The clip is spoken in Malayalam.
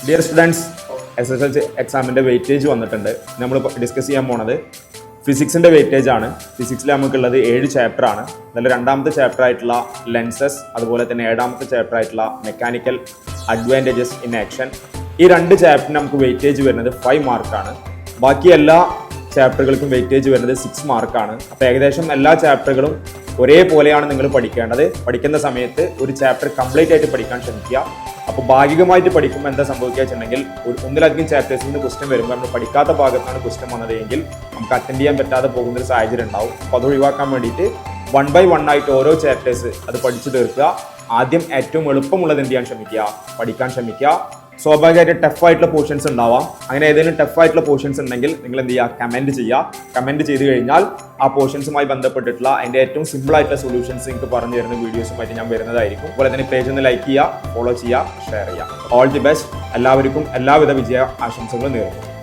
ഡിയർ സ്റ്റുഡൻസ്, SSLC എക്സാമിൻ്റെ വെയിറ്റേജ് വന്നിട്ടുണ്ട്. നമ്മൾ ഡിസ്കസ് ചെയ്യാൻ പോണത് ഫിസിക്സിൻ്റെ വെയിറ്റേജ് ആണ്. ഫിസിക്സിൽ നമുക്കുള്ളത് 7 ചാപ്റ്ററാണ്. അതിൽ രണ്ടാമത്തെ ചാപ്റ്റർ ആയിട്ടുള്ള ലെൻസസ്, അതുപോലെ തന്നെ 7ാമത്തെ ചാപ്റ്റർ ആയിട്ടുള്ള മെക്കാനിക്കൽ അഡ്വാൻറ്റേജസ് ഇൻ ആക്ഷൻ, ഈ 2 ചാപ്റ്ററിന് നമുക്ക് വെയിറ്റേജ് വരുന്നത് 5 മാർക്കാണ്. ബാക്കി എല്ലാ ചാപ്റ്ററുകൾക്കും വെയിറ്റേജ് വരുന്നത് 6 മാർക്കാണ്. അപ്പോൾ ഏകദേശം എല്ലാ ചാപ്റ്ററുകളും ഒരേപോലെയാണ് നിങ്ങൾ പഠിക്കേണ്ടത്. പഠിക്കുന്ന സമയത്ത് ഒരു ചാപ്റ്റർ കംപ്ലീറ്റ് ആയിട്ട് പഠിക്കാൻ ശ്രമിക്കുക. അപ്പോൾ ഭാഗികമായിട്ട് പഠിക്കുമ്പോൾ എന്താ സംഭവിക്കുക വെച്ചിട്ടുണ്ടെങ്കിൽ ഒന്നിലധികം ചാപ്റ്റേഴ്സിൽ നിന്ന് ക്വസ്റ്റ്യൻ വരുമ്പോൾ നമ്മൾ പഠിക്കാത്ത ഭാഗത്താണ് ക്വസ്റ്റ്യൻ വന്നതെങ്കിൽ നമുക്ക് അറ്റൻഡ് ചെയ്യാൻ പറ്റാതെ പോകുന്നൊരു സാഹചര്യം ഉണ്ടാവും. അപ്പോൾ അത് ഒഴിവാക്കാൻ വേണ്ടിയിട്ട് 1 by 1 ആയിട്ട് ഓരോ ചാപ്റ്റേഴ്സ് അത് പഠിച്ചു തീർക്കുക. ആദ്യം ഏറ്റവും എളുപ്പമുള്ളത് എന്ത് ചെയ്യാൻ ശ്രമിക്കുക, പഠിക്കാൻ ശ്രമിക്കുക. സ്വാഭാവികമായിട്ട് ടഫായിട്ടുള്ള പോർഷൻസ് ഉണ്ടാവാം. അങ്ങനെ ഏതെങ്കിലും ടഫായിട്ടുള്ള പോർഷൻസ് ഉണ്ടെങ്കിൽ നിങ്ങൾ എന്ത് ചെയ്യുക, കമൻറ്റ് ചെയ്യുക. കമൻറ്റ് ചെയ്ത് കഴിഞ്ഞാൽ ആ പോർഷൻസുമായി ബന്ധപ്പെട്ടിട്ടുള്ള അതിൻ്റെ ഏറ്റവും സിമ്പിൾ ആയിട്ടുള്ള സൊല്യൂഷൻസ് നിങ്ങൾക്ക് പറഞ്ഞു തരുന്ന വീഡിയോസുമായിട്ട് ഞാൻ വരുന്നതായിരിക്കും. അതുപോലെ തന്നെ പേജ് ഒന്ന് ലൈക്ക് ചെയ്യുക, ഫോളോ ചെയ്യുക, ഷെയർ ചെയ്യുക. All the best. എല്ലാവർക്കും എല്ലാവിധ വിജയ ആശംസകളും നേരുന്നു.